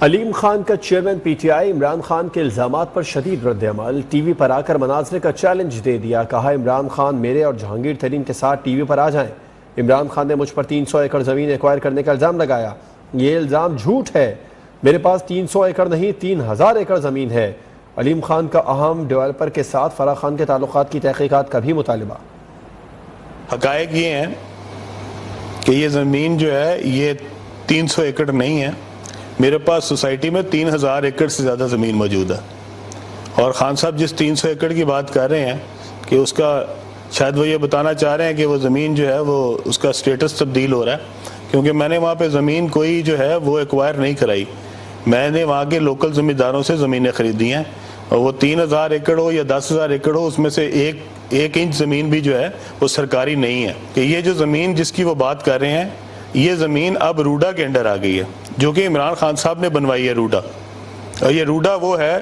علیم خان کا chairman P T I Imran Khan کے الزامات پر شدید رد عمل، ٹی وی پر آ کر مناظرے کا چیلنج دے دیا، کہا عمران خان میرے اور جہانگیر ترین کے ساتھ ٹی وی پر آ جائیں۔ عمران خان نے مجھ پر 300 ایکڑ زمین ایکوائر کرنے کا الزام لگایا، یہ الزام جھوٹ ہے، میرے پاس 300 ایکڑ نہیں 3000 ایکڑ زمین ہے۔ علیم خان کا اہم ڈیولپر کے ساتھ فرح خان کے تعلقات کی تحقیقات کا بھی مطالبہ۔ حقائق یہ ہیں کہ یہ زمین جو ہے یہ 300 ایکڑ نہیں ہے، میرے پاس سوسائٹی میں 3000 ایکڑ سے زیادہ زمین موجود ہے، اور خان صاحب جس 300 ایکڑ کی بات کر رہے ہیں کہ اس کا شاید وہ یہ بتانا چاہ رہے ہیں کہ وہ زمین جو ہے وہ اس کا سٹیٹس تبدیل ہو رہا ہے، کیونکہ میں نے وہاں پہ زمین کوئی جو ہے وہ ایکوائر نہیں کرائی، میں نے وہاں کے لوکل زمینداروں سے زمینیں خریدی ہیں، اور وہ 3000 ایکڑ ہو یا 10,000 ایکڑ ہو، اس میں سے ایک انچ زمین بھی جو ہے وہ سرکاری نہیں ہے۔ کہ یہ جو زمین جس کی وہ بات کر رہے ہیں، یہ زمین اب روڈا کے انڈر آ گئی ہے، جو کہ عمران خان صاحب نے بنوائی ہے روڈا، اور یہ روڈا وہ ہے